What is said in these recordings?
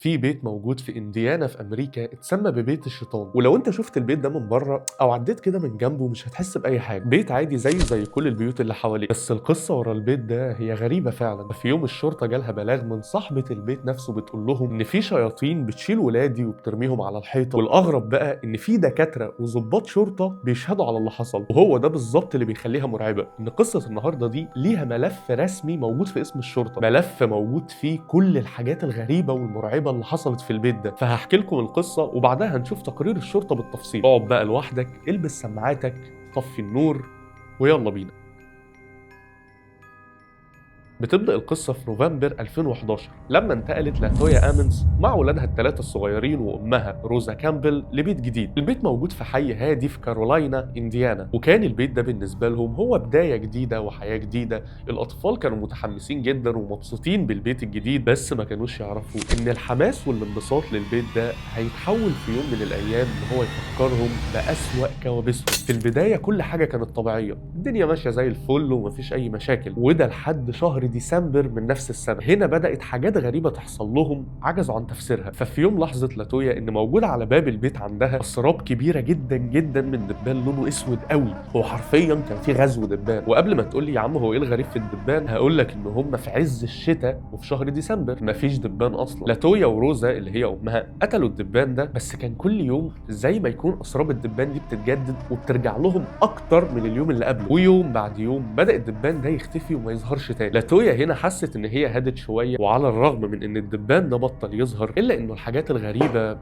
في بيت موجود في إنديانا في أمريكا اتسمى ببيت الشيطان، ولو أنت شفت البيت ده من بره أو عديت كده من جنبه مش هتحس بأي حاجة. بيت عادي زيه زي كل البيوت اللي حواليه، بس القصة ورا البيت ده هي غريبة فعلا. في يوم الشرطة جالها بلاغ من صاحبة البيت نفسه بتقول لهم إن في شياطين بتشيل ولادي وبترميهم على الحيطة، والأغرب بقى إن في دكاترة وضباط شرطة بيشهدوا على اللي حصل. وهو ده بالظبط اللي بيخليها مرعبة، إن قصة النهاردة دي ليها ملف رسمي موجود في اسم الشرطة، ملف موجود فيه كل الحاجات الغريبة والمرعبة اللي حصلت في البيت ده. فهحكي لكم القصة وبعدها هنشوف تقرير الشرطة بالتفصيل. اقعد بقى لوحدك، البس سماعاتك، طفي النور، ويلا بينا. بتبدأ القصة في نوفمبر 2011 لما انتقلت لاتويا آمنز مع ولادها الثلاثة الصغيرين وأمها روزا كامبل لبيت جديد. البيت موجود في حي هادي في كارولاينا، إنديانا، وكان البيت ده بالنسبة لهم هو بداية جديدة وحياة جديدة. الأطفال كانوا متحمسين جدا ومبسوطين بالبيت الجديد، بس ما كانوش يعرفوا إن الحماس والانبساط للبيت ده هيتحول في يوم من الأيام إن هو يفكرهم بأسوأ كوابيسهم. في البداية كل حاجة كانت طبيعية، الدنيا ماشية زي الفل ومفيش أي مشاكل، وده لحد شهر ديسمبر من نفس السنة. هنا بدأت حاجات غريبة تحصل لهم عجزوا عن تفسيرها. ففي يوم لاحظت لاتويا إن موجود على باب البيت عندها أسراب كبيرة جدا جدا من دبان لونه أسود قوي. هو حرفيا كان في غزو دبان. وقبل ما تقول لي يا عم هو إيه الغريب في الدبان، هقول لك إن هم في عز الشتاء وفي شهر ديسمبر مفيش دبان أصلا. لاتويا وروزا اللي هي أمها قتلوا الدبان ده، بس كان كل يوم زي ما يكون أسراب الدبان دي بتتجدد وبترجع لهم أكتر من اليوم اللي قبله، ويوم بعد يوم بدأ الدبان ده يختفي وما يظهرش تاني. لاتويا هنا حست ان هي هدت شويه، وعلى الرغم من ان الدبان ده بطل يظهر الا انه الحاجات الغريبه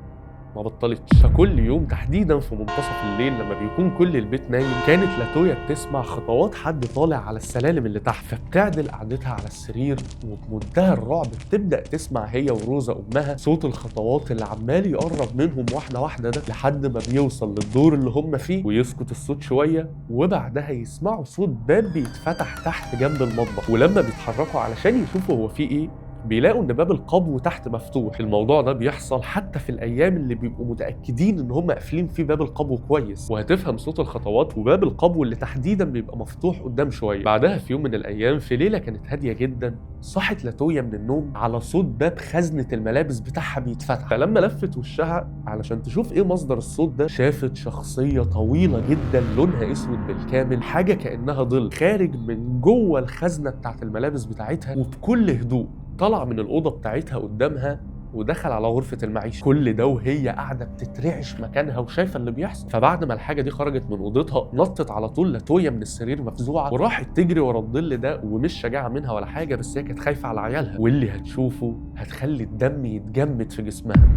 ما بطلتش. فكل يوم تحديدا في منتصف الليل لما بيكون كل البيت نايم كانت لاتويا بتسمع خطوات حد طالع على السلالم اللي تحت، فبتعدل قعدتها على السرير وبمنتهى الرعب بتبدا تسمع هي وروزا امها صوت الخطوات اللي عمال يقرب منهم واحده واحده ده لحد ما بيوصل للدور اللي هم فيه ويسكت الصوت شويه، وبعدها يسمعوا صوت باب بيتفتح تحت جنب المطبخ. ولما بيتحركوا علشان يشوفوا هو فيه ايه بيلاقوا ان باب القبو تحت مفتوح. الموضوع ده بيحصل حتى في الايام اللي بيبقوا متاكدين ان هم قافلين فيه باب القبو كويس، وهتفهم صوت الخطوات وباب القبو اللي تحديدا بيبقى مفتوح قدام شويه. بعدها في يوم من الايام في ليله كانت هاديه جدا صحت لاتويا من النوم على صوت باب خزنه الملابس بتاعها بيتفتح. فلما لفت وشها علشان تشوف ايه مصدر الصوت ده شافت شخصيه طويله جدا لونها اسود بالكامل، حاجه كانها ظل خارج من جوه الخزنه بتاعت الملابس بتاعتها وبكل هدوء طلع من الأوضة بتاعتها قدامها ودخل على غرفة المعيشة. كل ده وهي قاعدة بتترعش مكانها وشايفة اللي بيحصل. فبعد ما الحاجة دي خرجت من أوضتها نطت على طول لاتويا من السرير مفزوعة وراحت تجري ورا الظل ده، ومش شجاعة منها ولا حاجة، بس هي كانت خايفة على عيالها واللي هتشوفه هتخلي الدم يتجمد في جسمها.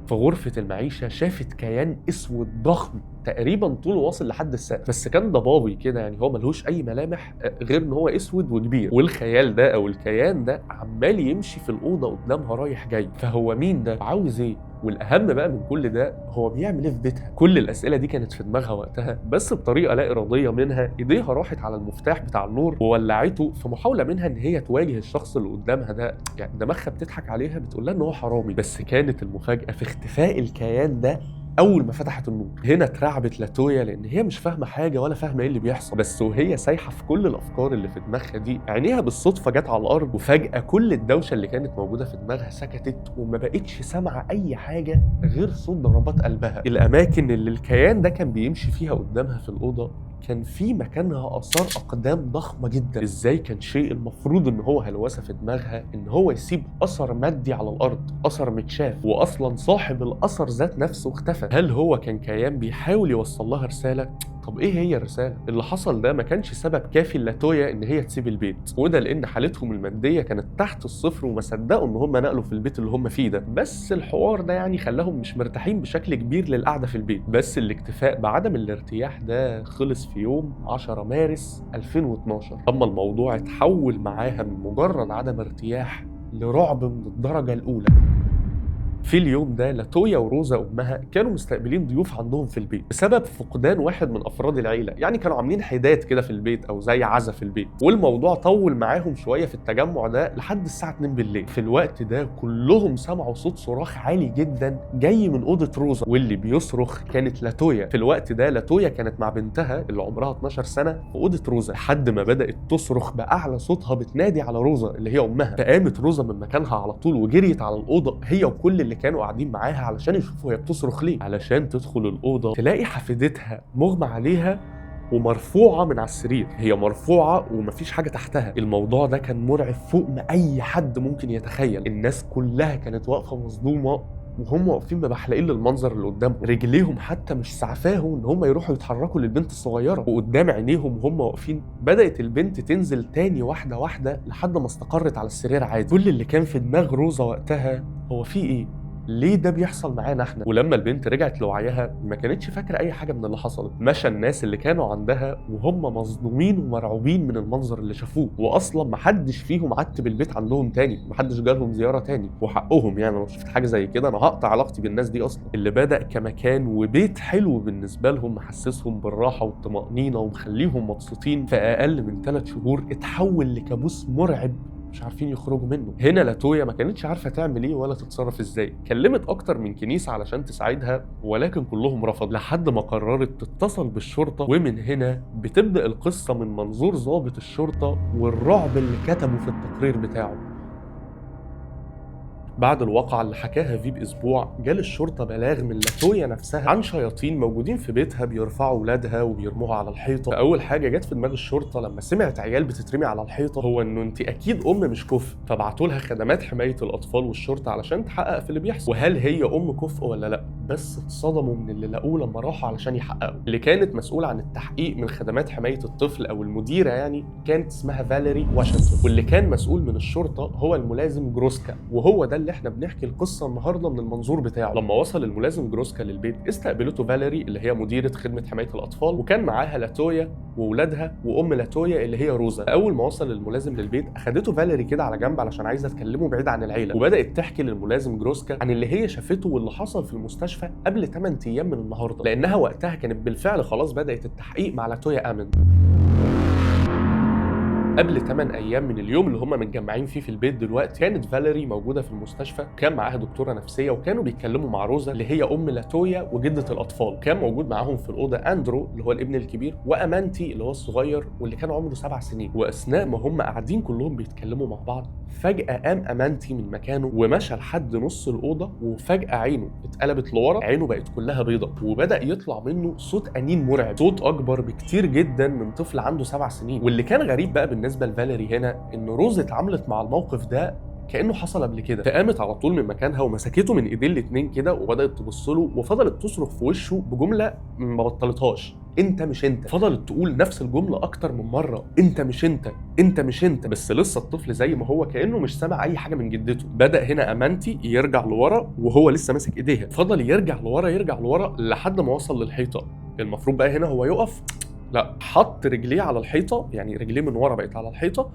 في غرفة المعيشة شافت كيان اسود ضخم تقريبا طوله واصل لحد السقف، بس كان ضبابي كده، يعني هو ملهوش اي ملامح غير ان هو اسود وكبير. والخيال ده او الكيان ده عمال يمشي في الاوضه قدامها رايح جاي. فهو مين ده؟ عاوز ايه؟ والاهم بقى من كل ده هو بيعمل ايه في بيتها؟ كل الاسئله دي كانت في دماغها وقتها، بس بطريقه لا اراديه منها ايديها راحت على المفتاح بتاع النور وولعته في محاوله منها ان هي تواجه الشخص اللي قدامها ده. يعني دماغها بتضحك عليها بتقول لها ان هو حرامي، بس كانت المفاجاه في اختفاء الكيان ده اول ما فتحت النور. هنا اترعبت لاتويا لان هي مش فاهمه حاجه ولا فاهمه ايه اللي بيحصل، بس وهي سايحه في كل الافكار اللي في دماغها دي عينيها بالصدفه جت على الارض، وفجاه كل الدوشه اللي كانت موجوده في دماغها سكتت وما بقتش سامعه اي حاجه غير صوت ضربات قلبها. الاماكن اللي الكيان ده كان بيمشي فيها قدامها في الاوضه كان في مكانها آثار أقدام ضخمة جدا. إزاي كان شيء المفروض إن هو هلوسة في دماغها إن هو يسيب أثر مادي على الأرض، أثر متشاف، وأصلا صاحب الأثر ذات نفسه اختفى؟ هل هو كان كيان بيحاول يوصل لها رسالة؟ طب ايه هي الرساله؟ اللي حصل ده ما كانش سبب كافي لاتويا ان هي تسيب البيت، وده لان حالتهم الماديه كانت تحت الصفر وما صدقوا ان هم نقلوا في البيت اللي هم فيه ده. بس الحوار ده يعني خلاهم مش مرتاحين بشكل كبير للقعده في البيت. بس الاكتفاء بعدم الارتياح ده خلص في يوم 10 مارس 2012 اما الموضوع اتحول معاها من مجرد عدم ارتياح لرعب من الدرجه الاولى. في اليوم ده لاتويا وروزا امها كانوا مستقبلين ضيوف عندهم في البيت بسبب فقدان واحد من افراد العيله، يعني كانوا عاملين حداد كده في البيت او زي عزا في البيت، والموضوع طول معاهم شويه في التجمع ده لحد الساعه 2 بالليل. في الوقت ده كلهم سمعوا صوت صراخ عالي جدا جاي من اوضه روزا، واللي بيصرخ كانت لاتويا. في الوقت ده لاتويا كانت مع بنتها اللي عمرها 12 سنه في اوضه روزا، لحد ما بدات تصرخ باعلى صوتها بتنادي على روزا اللي هي امها. فقامت روزا من مكانها على طول وجريت على الاوضه هي وكل اللي كانوا قاعدين معاها علشان يشوفوا هي بتصرخ ليه، علشان تدخل الاوضه تلاقي حفيدتها مغمى عليها ومرفوعه من على السرير. هي مرفوعه ومفيش حاجه تحتها. الموضوع ده كان مرعب فوق ما اي حد ممكن يتخيل. الناس كلها كانت واقفه مصدومه وهم واقفين مبحلقين للمنظر اللي قدامهم، رجليهم حتى مش سعفاهم ان هم يروحوا يتحركوا للبنت الصغيره، وقدام عينيهم وهم واقفين بدات البنت تنزل تاني واحده واحده لحد ما استقرت على السرير عادي. كل اللي كان في دماغ روزا وقتها هو في ايه؟ ليه ده بيحصل معانا احنا؟ ولما البنت رجعت لوعيها ما كانتش فاكره اي حاجه من اللي حصلت. مشى الناس اللي كانوا عندها وهم مصدومين ومرعوبين من المنظر اللي شافوه، واصلا ما حدش فيهم عتب البيت عندهم تاني، ما حدش جالهم زياره تاني، وحقهم يعني لو شفت حاجه زي كده انا هقطع علاقتي بالناس دي اصلا. اللي بدا كمكان وبيت حلو بالنسبه لهم محسسهم بالراحه والطمانينه ومخليهم مبسوطين، في اقل من 3 شهور اتحول لكابوس مرعب مش عارفين يخرجوا منه. هنا لاتويا ما كانتش عارفه تعمل ايه ولا تتصرف ازاي. كلمت اكتر من كنيسه علشان تساعدها ولكن كلهم رفضوا، لحد ما قررت تتصل بالشرطه. ومن هنا بتبدا القصه من منظور ضابط الشرطه والرعب اللي كتبه في التقرير بتاعه. بعد الواقعة اللي حكاها في بأسبوع جال الشرطة بلاغ من لاتويا نفسها عن شياطين موجودين في بيتها بيرفعوا ولادها وبيرموها على الحيطة. فأول حاجة جت في دماغ الشرطة لما سمعت عيال بتترمي على الحيطة هو إنه أنت أكيد أم مش كفء، فبعتوا لها خدمات حماية الأطفال والشرطة علشان تحقق في اللي بيحصل وهل هي أم كفء ولا لأ. بس اتصدموا من اللي لقوه لما راحوا علشان يحققوا. اللي كانت مسؤولة عن التحقيق من خدمات حماية الطفل أو المديرة يعني كانت اسمها فاليري واشنطن، واللي كان مسؤول من الشرطة هو الملازم جروسكا، وهو ده اللي احنا بنحكي القصه النهارده من المنظور بتاعه. لما وصل الملازم جروسكا للبيت استقبلته فاليري اللي هي مديره خدمه حمايه الاطفال، وكان معاها لاتويا واولادها وام لاتويا اللي هي روزا. اول ما وصل الملازم للبيت اخدته فاليري كده على جنب علشان عايزه تكلمه بعيد عن العيله، وبدات تحكي للملازم جروسكا عن اللي هي شافته واللي حصل في المستشفى قبل 8 ايام من النهارده، لانها وقتها كانت بالفعل خلاص بدات التحقيق مع لاتويا امن. قبل 8 ايام من اليوم اللي هم متجمعين فيه في البيت دلوقتي كانت فاليري موجوده في المستشفى، كان معاها دكتوره نفسيه وكانوا بيتكلموا مع روزا اللي هي ام لاتويا وجده الاطفال. كان موجود معاهم في الاوضه اندرو اللي هو الابن الكبير وامانتي اللي هو الصغير واللي كان عمره 7 سنين. واثناء ما هم قاعدين كلهم بيتكلموا مع بعض فجاه قام امانتي من مكانه ومشى لحد نص الاوضه، وفجاه عينه اتقلبت لورا، عينه بقت كلها بيضه وبدا يطلع منه صوت انين مرعب، صوت اكبر بكتير جدا من طفل عنده 7 سنين. واللي كان غريب بقى بالنسبه لفاليري هنا ان روز اتعاملت مع الموقف ده كانه حصل قبل كده، فقامت على طول من مكانها ومسكته من ايدين الاتنين كده وبدات تبص له وفضلت تصرخ في وشه بجمله ما بطلتهاش: انت مش انت. فضلت تقول نفس الجمله اكتر من مره: انت مش انت، انت مش انت. بس لسه الطفل زي ما هو كانه مش سامع اي حاجه من جدته. بدا هنا امانتي يرجع لورا وهو لسه ماسك ايديها، فضل يرجع لورا يرجع لورا لحد ما وصل للحيطه. المفروض بقى هنا هو يقف، لا، حط رجليه على الحيطه، يعني رجليه من ورا بقت على الحيطه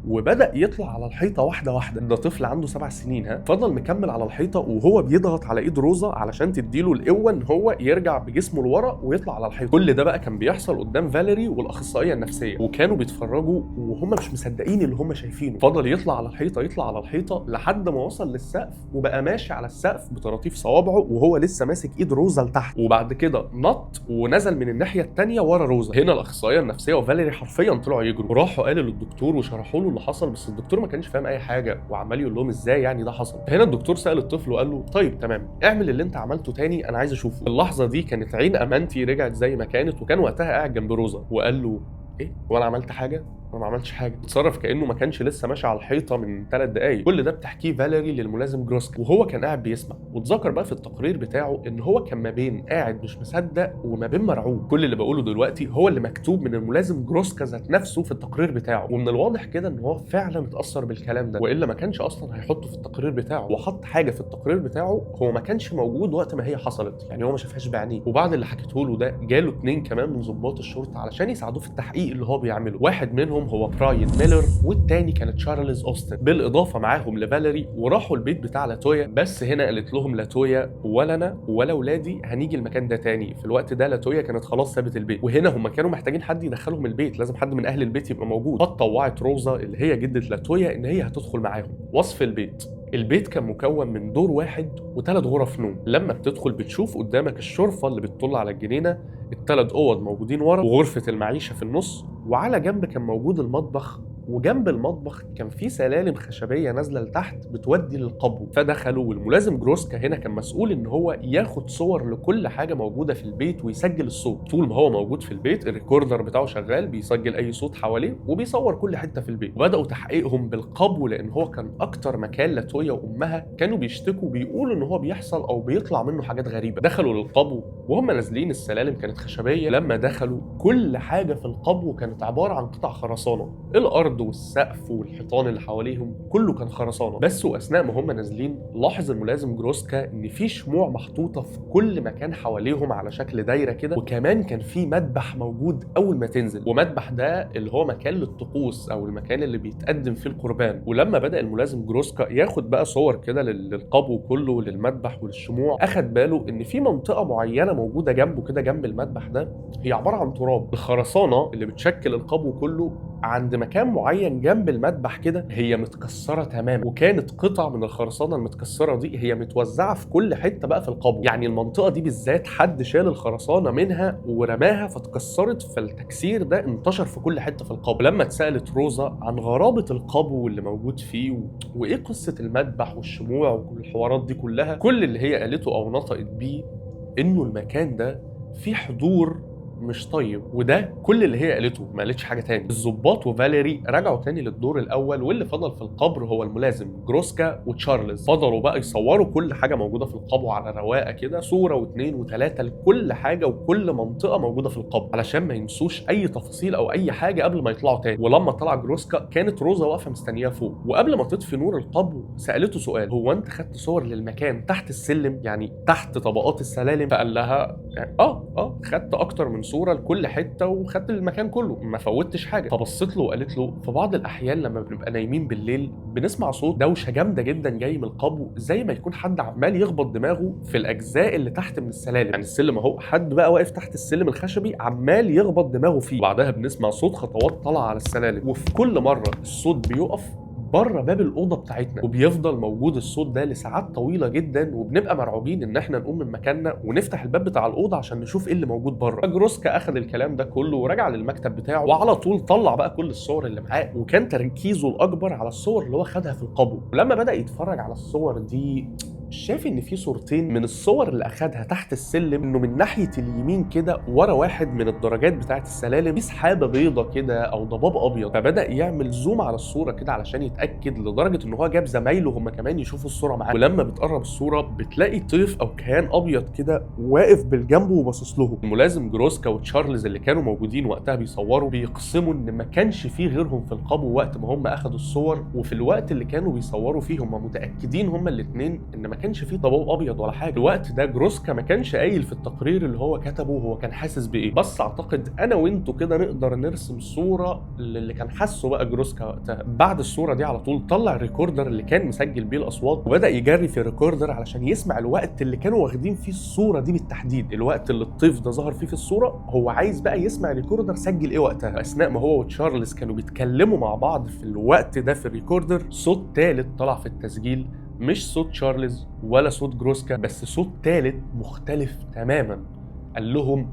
وبدأ يطلع على الحيطة واحدة واحدة. ده طفل عنده 7 سنين ها. فضل مكمل على الحيطة وهو بيضغط على ايد روزا علشان تديله القوة ان هو يرجع بجسمه لورا ويطلع على الحيطة. كل ده بقى كان بيحصل قدام فاليري والاخصائية النفسية وكانوا بيتفرجوا وهم مش مصدقين اللي هم شايفينه. فضل يطلع على الحيطة يطلع على الحيطة لحد ما وصل للسقف وبقى ماشي على السقف بطراطيف صوابعه وهو لسه ماسك ايد روزا لتحت، وبعد كده نط ونزل من الناحية التانية ورا روزا. هنا الاخصائية النفسية وفاليري حرفيا طلعوا يجروا وراحوا قالوا للدكتور وشرحوا له اللي حصل، بس الدكتور ما كانش فاهم اي حاجه وعمال يقول لهم ازاي يعني ده حصل. هنا الدكتور سال الطفل وقال له: طيب تمام، اعمل اللي انت عملته تاني، انا عايز اشوفه. اللحظه دي كانت عين امانتي رجعت زي ما كانت، وكان وقتها قاعد جنب روزا وقال له: ايه وانا عملت حاجه؟ انا ما عملتش حاجه. اتصرف كانه ما كانش لسه ماشي على الحيطه من 3 دقايق. كل ده بتحكيه فاليري للملازم جروسكا وهو كان قاعد بيسمع. واتذكر بقى في التقرير بتاعه ان هو كان ما بين قاعد مش مصدق وما بين مرعوب. كل اللي بقوله دلوقتي هو اللي مكتوب من الملازم جروسكا ذات نفسه في التقرير بتاعه، ومن الواضح كده ان هو فعلا اتاثر بالكلام ده، والا ما كانش اصلا هيحطه في التقرير بتاعه. وحط حاجه في التقرير بتاعه هو ما كانش موجود وقت ما هي حصلت، يعني هو ما شافهاش بعينيه. وبعد اللي حكيته له ده جاله 2 كمان من ضباط الشرطه علشان يساعدوه في التحقيق اللي هو بيعمله. واحد منهم منهم هو براين ميلر، والتاني كان تشارلز أوستن، بالإضافة معاهم لفاليري. وراحوا البيت بتاع لاتويا، بس هنا قالت لهم لاتويا ولا أنا ولا ولادي هنيجي المكان ده تاني. في الوقت ده لاتويا كانت خلاص سابت البيت، وهنا هم كانوا محتاجين حد يدخلهم البيت، لازم حد من أهل البيت يبقى موجود. فطوعت روزا اللي هي جدة لاتويا إن هي هتدخل معاهم. وصف البيت كان مكون من دور واحد وثلاث غرف نوم. لما بتدخل بتشوف قدامك الشرفة اللي بتطل على الجنينة، الثلاث أوض موجودين ورا، وغرفة المعيشة في النص، وعلى جنب كان موجود المطبخ. وجنب المطبخ كان في سلالم خشبيه نازله لتحت بتودي للقبو. فدخلوا، والملازم جروسكا هنا كان مسؤول ان هو ياخد صور لكل حاجه موجوده في البيت ويسجل الصوت. طول ما هو موجود في البيت الريكوردر بتاعه شغال بيسجل اي صوت حواليه وبيصور كل حته في البيت. وبداوا تحقيقهم بالقبو لان هو كان اكتر مكان لاتويا وامها كانوا بيشتكوا بيقولوا ان هو بيحصل او بيطلع منه حاجات غريبه. دخلوا للقبو وهم نازلين السلالم كانت خشبيه. لما دخلوا كل حاجه في القبو كانت عباره عن قطع خرسانه، الارض والسقف والحيطان اللي حواليهم كله كان خرسانه بس. واثناء ما هم نازلين لاحظ الملازم جروسكا ان في شموع محطوطه في كل مكان حواليهم على شكل دايره كده، وكمان كان في مذبح موجود اول ما تنزل، ومذبح ده اللي هو مكان للطقوس او المكان اللي بيتقدم فيه القربان. ولما بدا الملازم جروسكا ياخد بقى صور كده للقبو كله وللمذبح وللشموع، اخد باله ان في منطقه معينه موجوده جنبه كده جنب المذبح ده هي عباره عن تراب. الخرسانه اللي بتشكل القبو كله عند مكان معين جنب المذبح كده هي متكسره تماما، وكانت قطع من الخرسانه المتكسره دي هي متوزعه في كل حته بقى في القبو. يعني المنطقه دي بالذات حد شال الخرسانه منها ورماها فاتكسرت، فالتكسير ده انتشر في كل حته في القبو. لما اتسالت روزا عن غرابه القبو اللي موجود فيه وايه قصه المذبح والشموع والحوارات دي كلها، كل اللي هي قالته او نطقت بيه انه المكان ده فيه حضور مش طيب، وده كل اللي هي قالته، ما قالتش حاجه تاني. الضباط وفاليري رجعوا تاني للدور الاول، واللي فضل في القبر هو الملازم جروسكا وتشارلز. فضلوا بقى يصوروا كل حاجه موجوده في القبو على رواقه كده، صوره واثنين وثلاثه لكل حاجه وكل منطقه موجوده في القبو علشان ما ينسوش اي تفاصيل او اي حاجه قبل ما يطلعوا تاني. ولما طلع جروسكا كانت روزا واقفه مستنياه فوق، وقبل ما تطفي نور القبو سالته سؤال: هو انت خدت صور للمكان تحت السلم، يعني تحت طبقات السلالم؟ فقال لها خدت اكتر من صوره لكل حته وخدت المكان كله، ما فوتش حاجه. فبصت له وقالت له: في بعض الاحيان لما بنبقى نايمين بالليل بنسمع صوت دوشه جامده جدا جاي من القبو، زي ما يكون حد عمال يخبط دماغه في الاجزاء اللي تحت من السلالم، يعني السلم اهو حد بقى واقف تحت السلم الخشبي عمال يخبط دماغه فيه. وبعدها بنسمع صوت خطوات طالعه على السلالم، وفي كل مره الصوت بيقف بره باب الاوضه بتاعتنا، وبيفضل موجود الصوت ده لساعات طويله جدا، وبنبقى مرعوبين ان احنا نقوم من مكاننا ونفتح الباب بتاع الاوضه عشان نشوف ايه اللي موجود بره. جروسكا اخذ الكلام ده كله ورجع للمكتب بتاعه، وعلى طول طلع بقى كل الصور اللي معاه، وكان تركيزه الاكبر على الصور اللي هو خدها في القبو. ولما بدا يتفرج على الصور دي شاف ان في صورتين من الصور اللي اخدها تحت السلم، انه من ناحيه اليمين كده ورا واحد من الدرجات بتاعه السلالم في سحابه بيضه كده او ضباب ابيض. فبدا يعمل زوم على الصوره كده علشان يتاكد، لدرجه ان هو جاب زمايله هم كمان يشوفوا الصوره معاه. ولما بتقرب الصوره بتلاقي طيف او كيان ابيض كده واقف بالجنب وباصص له. الملازم جروسكا وتشارلز اللي كانوا موجودين وقتها بيصوروا بيقسموا ان ما كانش فيه غيرهم في القبو وقت ما هم اخدوا الصور، وفي الوقت اللي كانوا بيصوروا فيه هم متاكدين هم الاثنين ان ما كانش فيه ضباب ابيض ولا حاجه. الوقت ده جروسكا ما كانش قايل في التقرير اللي هو كتبه هو كان حاسس بايه، بس اعتقد انا وانتوا كده نقدر نرسم صوره اللي كان حاسه بقى جروسكا وقتها. بعد الصوره دي على طول طلع الريكوردر اللي كان مسجل بيه الاصوات وبدا يجري في الريكوردر علشان يسمع الوقت اللي كانوا واخدين فيه الصوره دي بالتحديد، الوقت اللي الطيف ده ظهر فيه في الصوره. هو عايز بقى يسمع الريكوردر سجل ايه وقتها. اثناء ما هو وتشارلز كانوا بيتكلموا مع بعض في الوقت ده في الريكوردر، صوت ثالث طلع في التسجيل، مش صوت تشارلز ولا صوت جروسكا، بس صوت ثالث مختلف تماما. قال لهم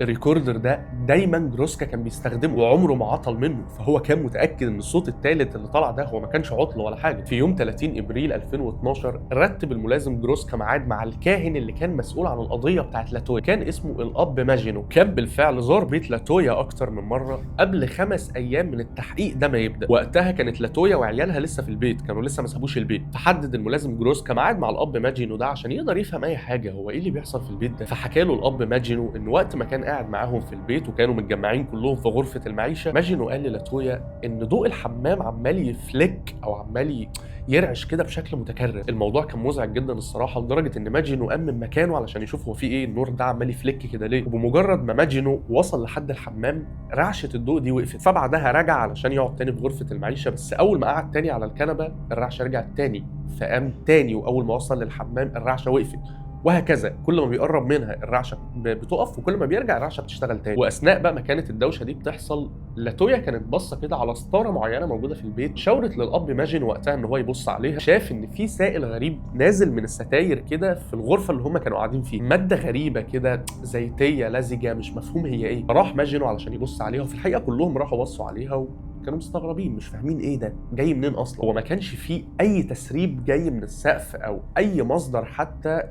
الريكوردر ده دايما جروسكا كان بيستخدمه وعمره ما عطل منه، فهو كان متاكد ان الصوت الثالث اللي طلع ده هو ما كانش عطل ولا حاجه. في يوم 30 ابريل 2012 رتب الملازم جروسكا ميعاد مع الكاهن اللي كان مسؤول عن القضيه بتاعت لاتويا، كان اسمه الاب ماجينو. كان بالفعل زار بيت لاتويا اكتر من مره قبل 5 ايام من التحقيق ده ما يبدا. وقتها كانت لاتويا وعيالها لسه في البيت، كانوا لسه ما سابوش البيت. فحدد الملازم جروسكا ميعاد مع الاب ماجينو ده عشان يقدر يفهم اي حاجه، هو ايه اللي بيحصل في البيت ده. فحكى له الاب ماجينو ان وقت ما كان قاعد معاهم في البيت وكانوا متجمعين كلهم في غرفة المعيشة، ماجينو قال للاتويا إن ضوء الحمام عمال يفلك أو عمال يرعش كده بشكل متكرر. الموضوع كان مزعج جدا الصراحة، لدرجة إن ماجينو قام من مكانه علشان يشوف هو في إيه، النور ده عمال يفلك كده ليه. وبمجرد ما ماجينو وصل لحد الحمام رعشة الضوء دي وقفت، فبعدها رجع علشان يقعد تاني في غرفة المعيشة، بس أول ما قعد تاني على الكنبة الرعشة رجعت تاني، فقام تاني وأول ما وصل للحمام الرعشة وقفت، وهكذا كل ما بيقرب منها الرعشه بتقف، وكل ما بيرجع الرعشه بتشتغل تاني. واثناء بقى ما كانت الدوشه دي بتحصل، لاتويا كانت باصه كده على ستاره معينه موجوده في البيت، شاورت للاب ماجين وقتها ان هو يبص عليها. شاف ان في سائل غريب نازل من الستاير كده في الغرفه اللي هم كانوا قاعدين فيها، ماده غريبه كده زيتيه لزجه مش مفهوم هي ايه. راح ماجينو علشان يبص عليها، وفي الحقيقه كلهم راحوا بصوا عليها كانوا مستغربين مش فاهمين ايه ده جاي منين اصلا. هو ما كانش فيه اي تسريب جاي من السقف او اي مصدر حتى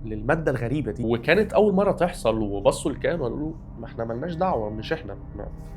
للماده الغريبه دي، وكانت اول مره تحصل. وبصوا لكانوا وقالوا له ما احنا ملناش دعوه، مش احنا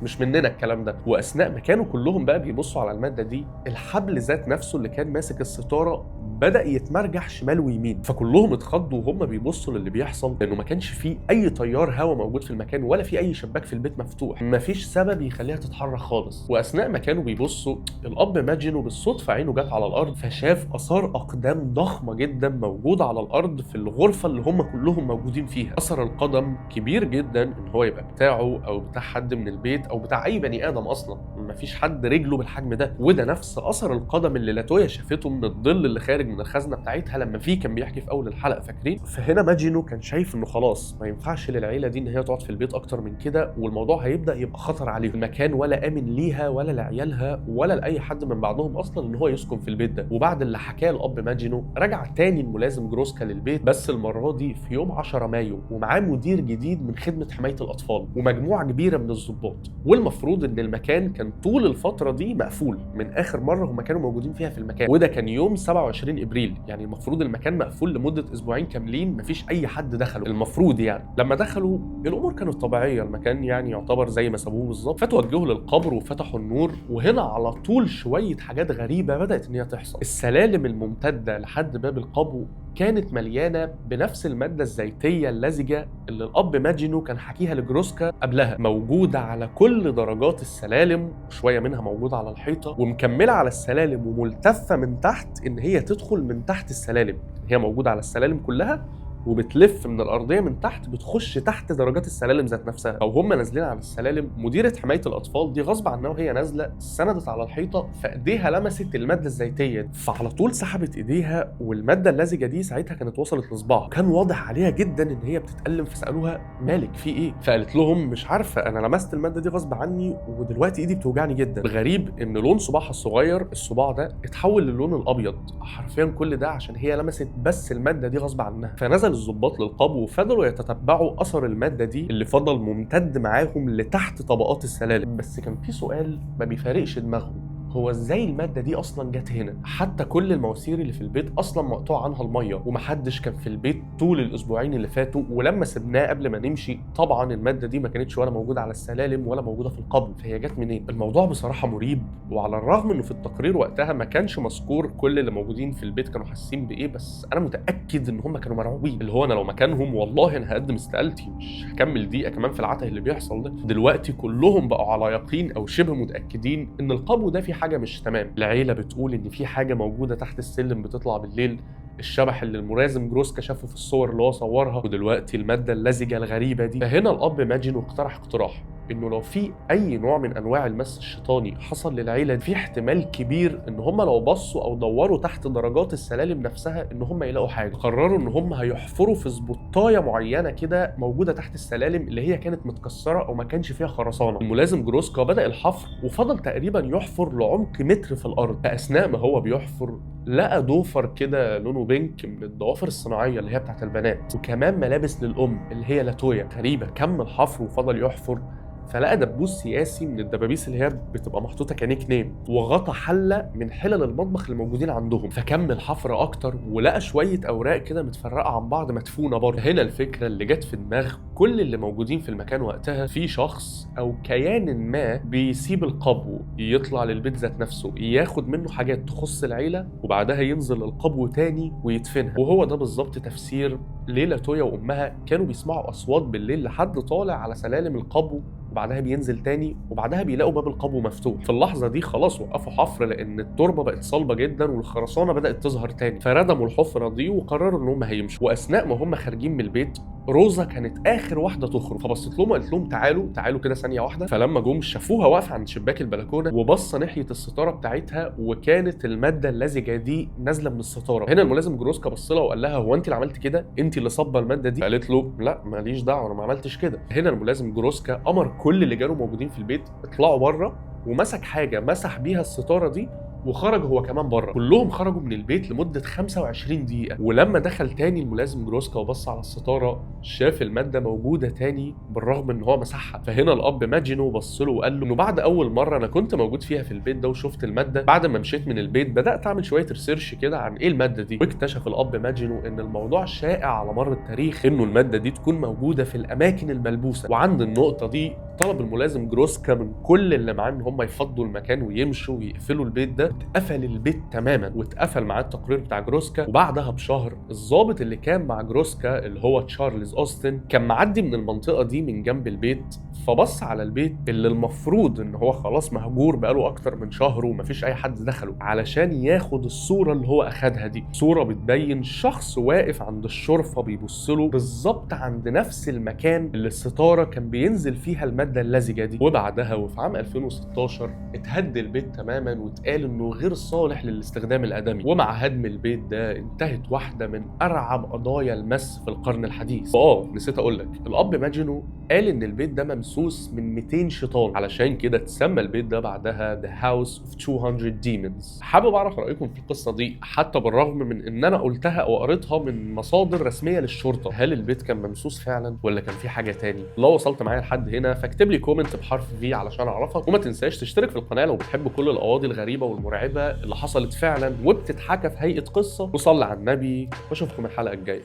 مش مننا الكلام ده. واثناء ما كانوا كلهم بقى بيبصوا على الماده دي، الحبل ذات نفسه اللي كان ماسك الستاره بدأ يتمرجح شمال ويمين، فكلهم اتخضوا وهم بيبصوا للي بيحصل، لانه ما كانش فيه اي تيار هواء موجود في المكان ولا في اي شباك في البيت مفتوح، مفيش سبب يخليها تتحرك خالص. واثناء ما كانوا بيبصوا الاب ماجينو بالصدفه عينه جت على الارض، فشاف اثار اقدام ضخمه جدا موجوده على الارض في الغرفه اللي هم كلهم موجودين فيها. اثر القدم كبير جدا ان هو يبقى بتاعه او بتاع حد من البيت او بتاع اي بني ادم، اصلا مفيش حد رجله بالحجم ده. وده نفس اثر القدم اللي لاتويا شافته من الظل اللي خارج من الخزنه بتاعتها لما في كان بيحكي في اول الحلقه، فاكرين؟ فهنا ماجينو كان شايف انه خلاص ما ينفعش للعيله دي ان هي تقعد في البيت اكتر من كده، والموضوع هيبدا يبقى خطر عليهم. المكان ولا امن ليها ولا لعيالها ولا لاي حد من بعضهم اصلا ان هو يسكن في البيت ده. وبعد اللي حكاه الاب ماجينو رجع تاني الملازم جروسكا للبيت، بس المره دي في يوم 10 مايو، ومعاه مدير جديد من خدمه حمايه الاطفال ومجموعه كبيره من الضباط. والمفروض ان المكان كان طول الفتره دي مقفول من اخر مره هم كانوا موجودين فيها في المكان، وده كان يوم 27 ابريل، يعني المفروض المكان مقفول لمده اسبوعين كاملين مفيش اي حد دخله المفروض. يعني لما دخلوا الامور كانت طبيعيه، المكان يعني يعتبر زي ما سابوه بالظبط، فتوجهوا للقبر وفتحوا النور. وهنا على طول شويه حاجات غريبه بدات ان هي تحصل. السلالم الممتده لحد باب القبو كانت مليانه بنفس الماده الزيتيه اللزجه اللي الاب ماجينو كان حكيها لجروسكا قبلها، موجوده على كل درجات السلالم، وشويه منها موجوده على الحيطه ومكمله على السلالم وملتفه من تحت ان هي تدخل من تحت السلالم. هي موجوده على السلالم كلها وبتلف من الارضيه من تحت، بتخش تحت درجات السلالم ذات نفسها. او هم نازلين على السلالم، مديره حمايه الاطفال دي غصب عنها وهي نازله سندت على الحيطه، فايديها لمست الماده الزيتيه دي، فعلى طول سحبت ايديها، والماده اللزجه دي ساعتها كانت وصلت لصباعها، كان واضح عليها جدا ان هي بتتالم. فسالوها مالك في ايه؟ فقالت لهم مش عارفه، انا لمست الماده دي غصب عني ودلوقتي ايدي بتوجعني جدا. الغريب ان لون صباعها الصغير، الصباع ده اتحول للون الابيض حرفيا، كل ده عشان هي لمست بس الماده دي غصب عنها. فنزل الضباط للقبو وفضلوا يتتبعوا اثر الماده دي اللي فضل ممتد معاهم لتحت طبقات السلالم. بس كان في سؤال ما بيفارقش دماغهم، هو ازاي الماده دي اصلا جت هنا؟ حتى كل المواسير اللي في البيت اصلا مقطوع عنها الميه، ومحدش كان في البيت طول الاسبوعين اللي فاتوا، ولما سبناه قبل ما نمشي طبعا الماده دي ما كانتش ولا موجوده على السلالم ولا موجوده في القبو، فهي جت منين؟ الموضوع بصراحه مريب. وعلى الرغم انه في التقرير وقتها ما كانش مذكور كل اللي موجودين في البيت كانوا حاسين بايه، بس انا متاكد ان هم كانوا مرعوبين، اللي هو انا لو مكانهم والله انا هقدم استقالتي، مش هكمل دقيقه كمان في العته اللي بيحصل ده. دلوقتي كلهم بقوا على يقين او شبه متاكدين ان القبو ده في حاجه مش تمام. العيله بتقول ان في حاجه موجوده تحت السلم بتطلع بالليل، الشبح اللي الملازم جروسكا شافه في الصور اللي هو صورها، ودلوقتي الماده اللزجه الغريبه دي. فهنا الاب ماجينو اقترح اقتراح انه لو في اي نوع من انواع المس الشيطاني حصل للعيله، في احتمال كبير ان هم لو بصوا او دوروا تحت درجات السلالم نفسها ان هم يلاقوا حاجه. قرروا ان هم هيحفروا في سبوتايه معينه كده موجوده تحت السلالم اللي هي كانت متكسره او ما كانش فيها خرسانه. الملازم جروسكا بدا الحفر وفضل تقريبا يحفر لعمق متر في الارض. فاثناء ما هو بيحفر لقى ضوفر كده لونه بينك من الضوافر الصناعيه اللي هي بتاعت البنات، وكمان ملابس للام اللي هي لاتويا. غريبه، كمل حفر وفضل يحفر فلقى دبوس سياسي من الدبابيس اللي هي بتبقى محطوطه كنيك نيم، وغطى حله من حلل المطبخ اللي موجودين عندهم. فكمل حفر اكتر ولقى شويه اوراق كده متفرقه عن بعض مدفونه برضه. هنا الفكره اللي جت في دماغ كل اللي موجودين في المكان وقتها، في شخص او كيان ما بيسيب القبو يطلع للبيت ذات نفسه، ياخد منه حاجات تخص العيله وبعدها ينزل القبو تاني ويدفنها. وهو ده بالظبط تفسير ليه لاتويا وامها كانوا بيسمعوا اصوات بالليل لحد طالع على سلالم القبو، وبعدها بينزل تاني، وبعدها بيلاقوا باب القبو مفتوح. في اللحظه دي خلاص وقفوا حفر لان التربه بقت صلبه جدا والخرسانه بدات تظهر تاني، فردموا الحفره دي وقرروا ان هم هيمشوا. واثناء ما هم خارجين من البيت روزا كانت اخر واحده تخرج، فبصت لهم وقالت لهم تعالوا كده ثانيه واحده. فلما جم شافوها واقفه عند شباك البلكونه وبص ناحيه الستاره بتاعتها، وكانت الماده اللزجه دي نازله من الستاره. هنا الملازم جروسكا بص لها وقال لها هو انت اللي عملتي كده؟ انت اللي صبه الماده دي؟ قالت له لا ماليش دعوه، انا ما عملتش كده. هنا الملازم جروسكا امر كل اللي كانوا موجودين في البيت اطلعوا بره، ومسك حاجه مسح بيها الستاره دي وخرج هو كمان بره. كلهم خرجوا من البيت لمده 25 دقيقه، ولما دخل تاني الملازم جروسكا وبص على الستاره شاف الماده موجوده تاني بالرغم ان هو مسحها. فهنا الاب ماجينو بص له وقال له انه بعد اول مره انا كنت موجود فيها في البيت ده وشفت الماده، بعد ما مشيت من البيت بدات اعمل شويه ريسيرش كده عن ايه الماده دي، واكتشف الاب ماجينو ان الموضوع شائع على مر التاريخ انه الماده دي تكون موجوده في الاماكن الملبوسه. وعند النقطه دي طلب الملازم جروسكا من كل اللي معاه ان هم يفضوا المكان ويمشوا ويقفلوا البيت ده. اتقفل البيت تماما واتقفل معاه التقرير بتاع جروسكا. وبعدها بشهر الضابط اللي كان مع جروسكا اللي هو تشارلز اوستن كان معدي من المنطقه دي من جنب البيت، فبص على البيت اللي المفروض ان هو خلاص مهجور بقاله اكتر من شهر ومفيش اي حد دخله، علشان ياخد الصوره اللي هو اخدها دي. صوره بتبين شخص واقف عند الشرفه بيبص له بالظبط عند نفس المكان اللي الستاره كان بينزل فيها الماده اللزجه دي. وبعدها وفي عام 2016 اتهد البيت تماما واتقال انه غير صالح للاستخدام الادمي. ومع هدم البيت ده انتهت واحده من ارعب قضايا المس في القرن الحديث. نسيت اقول لك، الاب ماجينو قال ان البيت ده ممسوس من 200 شيطان، علشان كده اتسمى البيت ده بعدها The House of 200 Demons. حابب اعرف رايكم في القصه دي، حتى بالرغم من ان انا قلتها او قريتها من مصادر رسميه للشرطه. هل البيت كان ممسوس فعلا ولا كان في حاجه تاني؟ لو وصلت معايا لحد هنا فاكتب لي كومنت بحرف في علشان اعرفك، وما تنساش تشترك في القناه لو بتحب كل القواضي الغريبه والمرعبه اللي حصلت فعلا وبتتحكى في هيئه قصه. وصلي على النبي واشوفكم الحلقه الجايه.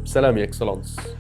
سلام يا اكسلانس.